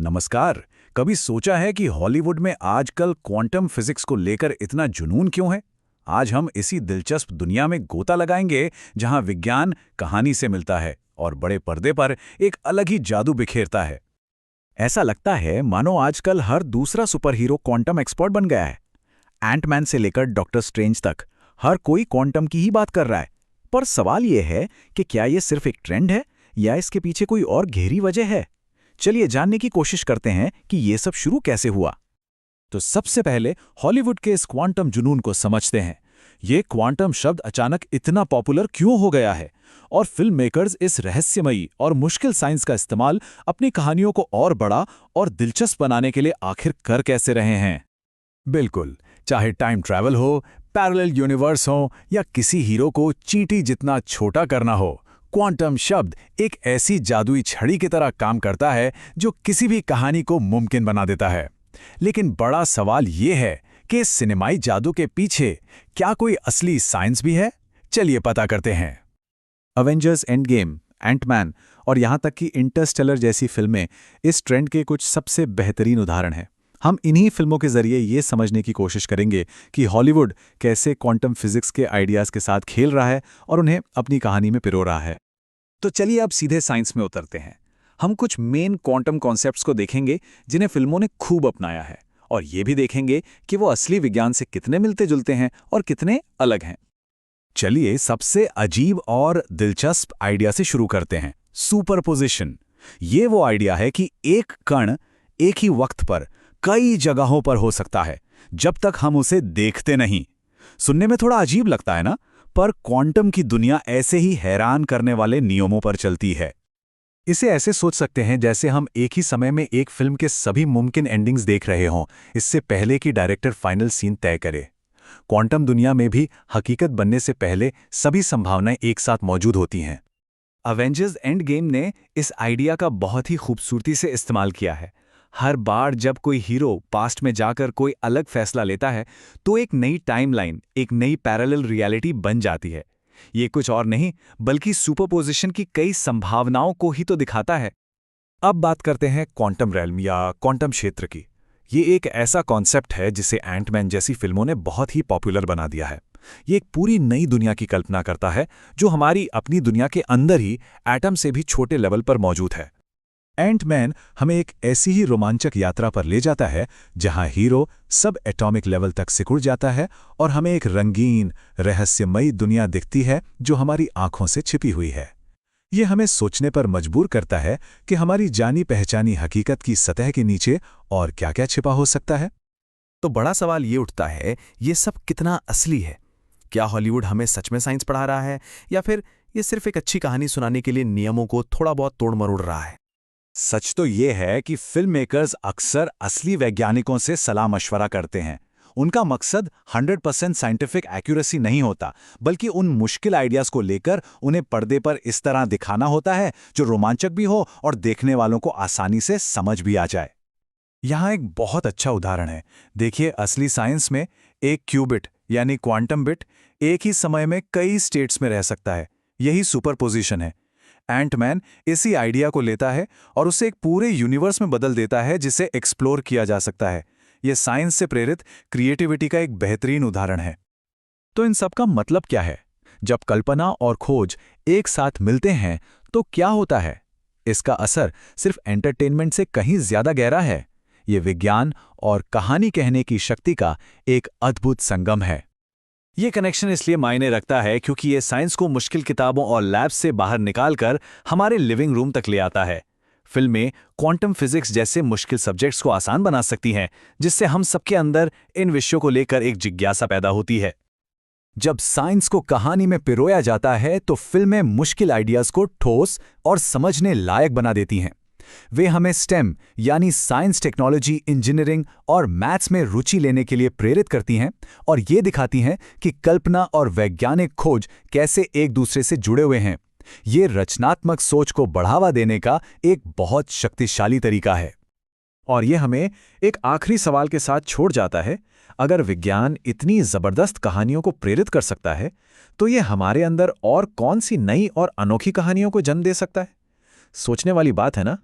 नमस्कार। कभी सोचा है कि हॉलीवुड में आजकल क्वांटम फिजिक्स को लेकर इतना जुनून क्यों है? आज हम इसी दिलचस्प दुनिया में गोता लगाएंगे जहां विज्ञान कहानी से मिलता है और बड़े पर्दे पर एक अलग ही जादू बिखेरता है। ऐसा लगता है मानो आजकल हर दूसरा सुपर हीरो क्वांटम एक्सपर्ट बन गया है। एंटमैन से लेकर डॉक्टर स्ट्रेंज तक हर कोई क्वांटम की ही बात कर रहा है। पर सवाल यह है कि क्या यह सिर्फ एक ट्रेंड है या इसके पीछे कोई और गहरी वजह है? चलिए जानने की कोशिश करते हैं कि ये सब शुरू कैसे हुआ। तो सबसे पहले हॉलीवुड के इस क्वांटम जुनून को समझते हैं। ये क्वांटम शब्द अचानक इतना पॉपुलर क्यों हो गया है और फिल्म मेकर्स इस रहस्यमयी और मुश्किल साइंस का इस्तेमाल अपनी कहानियों को और बड़ा और दिलचस्प बनाने के लिए आखिर कर कैसे रहे हैं। बिल्कुल, चाहे टाइम ट्रैवल हो, पैरेलल यूनिवर्स हो या किसी हीरो को चींटी जितना छोटा करना हो, क्वांटम शब्द एक ऐसी जादुई छड़ी की तरह काम करता है जो किसी भी कहानी को मुमकिन बना देता है। लेकिन बड़ा सवाल ये है कि इस सिनेमाई जादू के पीछे क्या कोई असली साइंस भी है? चलिए पता करते हैं। अवेंजर्स एंड गेम, एंटमैन और यहाँ तक कि इंटरस्टेलर जैसी फिल्में इस ट्रेंड के कुछ सबसे बेहतरीन उदाहरण हैं। हम इन्हीं फिल्मों के जरिए ये समझने की कोशिश करेंगे कि हॉलीवुड कैसे क्वांटम फिजिक्स के आइडियाज़ के साथ खेल रहा है और उन्हें अपनी कहानी में पिरो रहा है। तो चलिए अब सीधे साइंस में उतरते हैं। हम कुछ मेन क्वांटम कॉन्सेप्ट्स को देखेंगे जिन्हें फिल्मों ने खूब अपनाया है, और ये भी देखेंगे कि वो असली विज्ञान से कितने मिलते जुलते हैं और कितने अलग हैं। चलिए सबसे अजीब और दिलचस्प आइडिया से शुरू करते हैं, सुपरपोजिशन। ये वो आइडिया है कि एक कण एक ही वक्त पर कई जगहों पर हो सकता है जब तक हम उसे देखते नहीं। सुनने में थोड़ा अजीब लगता है ना, पर क्वांटम की दुनिया ऐसे ही हैरान करने वाले नियमों पर चलती है। इसे ऐसे सोच सकते हैं जैसे हम एक ही समय में एक फिल्म के सभी मुमकिन एंडिंग्स देख रहे हों, इससे पहले कि डायरेक्टर फाइनल सीन तय करे। क्वांटम दुनिया में भी हकीकत बनने से पहले सभी संभावनाएं एक साथ मौजूद होती हैं। अवेंजर्स एंड गेम ने इस आइडिया का बहुत ही खूबसूरती से इस्तेमाल किया है। हर बार जब कोई हीरो पास्ट में जाकर कोई अलग फैसला लेता है तो एक नई टाइमलाइन, एक नई पैरेलल रियलिटी बन जाती है। ये कुछ और नहीं बल्कि सुपरपोजिशन की कई संभावनाओं को ही तो दिखाता है। अब बात करते हैं क्वांटम रेल्म या क्वांटम क्षेत्र की। ये एक ऐसा कॉन्सेप्ट है जिसे एंटमैन जैसी फिल्मों ने बहुत ही पॉपुलर बना दिया है। ये एक पूरी नई दुनिया की कल्पना करता है जो हमारी अपनी दुनिया के अंदर ही एटम से भी छोटे लेवल पर मौजूद है। एंटमैन हमें एक ऐसी ही रोमांचक यात्रा पर ले जाता है जहां हीरो सब एटॉमिक लेवल तक सिकुड़ जाता है और हमें एक रंगीन, रहस्यमयी दुनिया दिखती है जो हमारी आंखों से छिपी हुई है। ये हमें सोचने पर मजबूर करता है कि हमारी जानी पहचानी हकीकत की सतह के नीचे और क्या-क्या छिपा हो सकता है। तो बड़ा सवाल ये उठता है, ये सब कितना असली है? क्या हॉलीवुड हमें सच में साइंस पढ़ा रहा है या फिर ये सिर्फ एक अच्छी कहानी सुनाने के लिए नियमों को थोड़ा बहुत तोड़ मरोड़ रहा है? सच तो ये है कि फिल्म मेकर्स अक्सर असली वैज्ञानिकों से सलाह मशवरा करते हैं। उनका मकसद 100% साइंटिफिक एक्यूरेसी नहीं होता, बल्कि उन मुश्किल आइडियाज को लेकर उन्हें पर्दे पर इस तरह दिखाना होता है जो रोमांचक भी हो और देखने वालों को आसानी से समझ भी आ जाए। यहाँ एक बहुत अच्छा उदाहरण है। देखिए, असली साइंस में एक क्यूबिट यानी क्वांटम बिट एक ही समय में कई स्टेट्स में रह सकता है। यही सुपरपोजिशन है। एंटमैन इसी आइडिया को लेता है और उसे एक पूरे यूनिवर्स में बदल देता है जिसे एक्सप्लोर किया जा सकता है। यह साइंस से प्रेरित क्रिएटिविटी का एक बेहतरीन उदाहरण है। तो इन सब का मतलब क्या है? जब कल्पना और खोज एक साथ मिलते हैं तो क्या होता है? इसका असर सिर्फ एंटरटेनमेंट से कहीं ज्यादा गहरा है। ये विज्ञान और कहानी कहने की शक्ति का एक अद्भुत संगम है। ये कनेक्शन इसलिए मायने रखता है क्योंकि ये साइंस को मुश्किल किताबों और लैब्स से बाहर निकालकर हमारे लिविंग रूम तक ले आता है। फिल्में क्वांटम फिजिक्स जैसे मुश्किल सब्जेक्ट्स को आसान बना सकती हैं, जिससे हम सबके अंदर इन विषयों को लेकर एक जिज्ञासा पैदा होती है। जब साइंस को कहानी में पिरोया जाता है तो फिल्में मुश्किल आइडियाज को ठोस और समझने लायक बना देती हैं। वे हमें स्टेम यानी साइंस, टेक्नोलॉजी, इंजीनियरिंग और मैथ्स में रुचि लेने के लिए प्रेरित करती हैं और ये दिखाती हैं कि कल्पना और वैज्ञानिक खोज कैसे एक दूसरे से जुड़े हुए हैं। ये रचनात्मक सोच को बढ़ावा देने का एक बहुत शक्तिशाली तरीका है। और ये हमें एक आखिरी सवाल के साथ छोड़ जाता है। अगर विज्ञान इतनी जबरदस्त कहानियों को प्रेरित कर सकता है तो ये हमारे अंदर और कौन सी नई और अनोखी कहानियों को जन्म दे सकता है? सोचने वाली बात है ना।